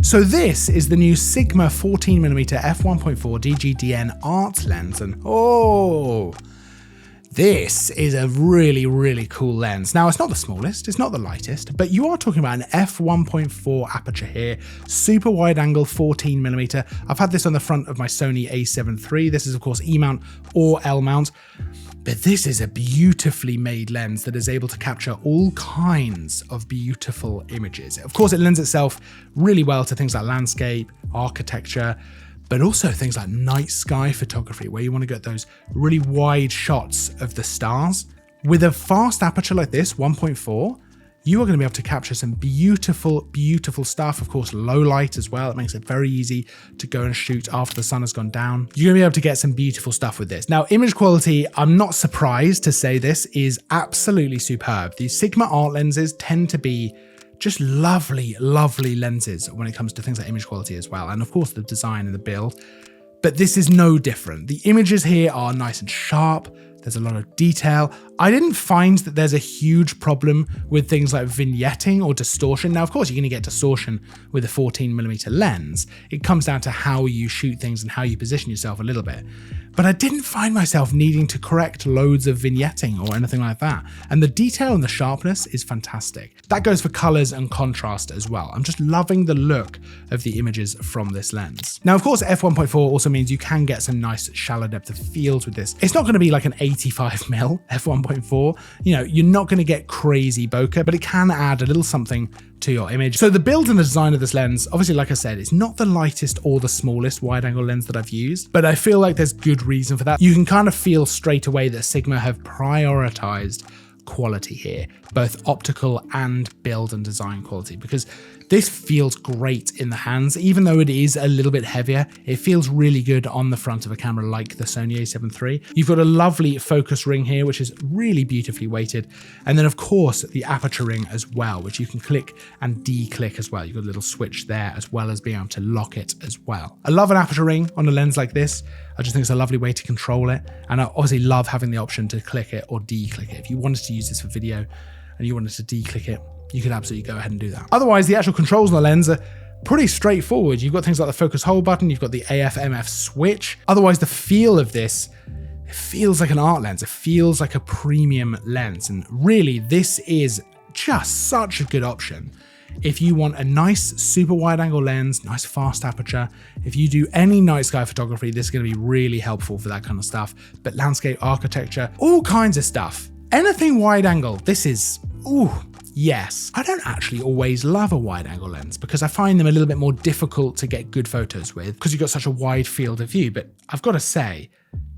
So this is the new Sigma 14mm f1.4 DGDN art lens, and this is a really, really cool lens. Now, it's not the smallest, it's not the lightest, but you are talking about an f1.4 aperture here, super wide angle 14mm. I've had this on the front of my Sony a7 III. This is of course E mount or L mount, but this is a beautifully made lens that is able to capture all kinds of beautiful images. Of course, it lends itself really well to things like landscape, architecture, but also things like night sky photography, where you want to get those really wide shots of the stars. With a fast aperture like this, 1.4, you are going to be able to capture some beautiful, beautiful stuff. Of course, low light as well. It makes it very easy to go and shoot after the sun has gone down. You're going to be able to get some beautiful stuff with this. Now, image quality, I'm not surprised to say this, is absolutely superb. These Sigma art lenses tend to be just lovely, lovely lenses when it comes to things like image quality as well. And of course, the design and the build. But this is no different. The images here are nice and sharp. There's a lot of detail. I didn't find that there's a huge problem with things like vignetting or distortion. Now, of course, you're going to get distortion with a 14mm lens. It comes down to how you shoot things and how you position yourself a little bit. But I didn't find myself needing to correct loads of vignetting or anything like that. And the detail and the sharpness is fantastic. That goes for colors and contrast as well. I'm just loving the look of the images from this lens. Now, of course, f1.4 also means you can get some nice shallow depth of field with this. It's not going to be like an 85mm f1.4. You know, you're not going to get crazy bokeh, but it can add a little something to your image. So the build and the design of this lens, obviously, like I said, it's not the lightest or the smallest wide angle lens that I've used, but I feel like there's good reason for that. You can kind of feel straight away that Sigma have prioritized quality here, both optical and build and design quality, because this feels great in the hands. Even though it is a little bit heavier, it feels really good on the front of a camera like the Sony a7 III. You've got a lovely focus ring here, which is really beautifully weighted. And then of course the aperture ring as well, which you can click and de-click as well. You've got a little switch there as well as being able to lock it as well. I love an aperture ring on a lens like this. I just think it's a lovely way to control it. And I obviously love having the option to click it or de-click it. If you wanted to use this for video and you wanted to de-click it, you could absolutely go ahead and do that. Otherwise, the actual controls on the lens are pretty straightforward. You've got things like the focus hold button, you've got the AF/MF switch. Otherwise, the feel of this, it feels like an art lens. It feels like a premium lens. And really, this is just such a good option. If you want a nice super wide angle lens, nice fast aperture, if you do any night sky photography, this is going to be really helpful for that kind of stuff. But landscape architecture, all kinds of stuff. Anything wide angle, this is, ooh, yes. I don't actually always love a wide angle lens because I find them a little bit more difficult to get good photos with because you've got such a wide field of view. But I've got to say,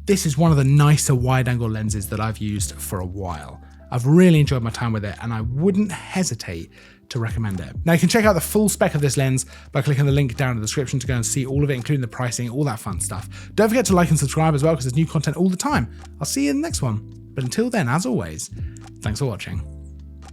this is one of the nicer wide angle lenses that I've used for a while. I've really enjoyed my time with it and I wouldn't hesitate to recommend it. Now you can check out the full spec of this lens by clicking the link down in the description to go and see all of it, including the pricing, all that fun stuff. Don't forget to like and subscribe as well because there's new content all the time. I'll see you in the next one. But until then, as always, thanks for watching.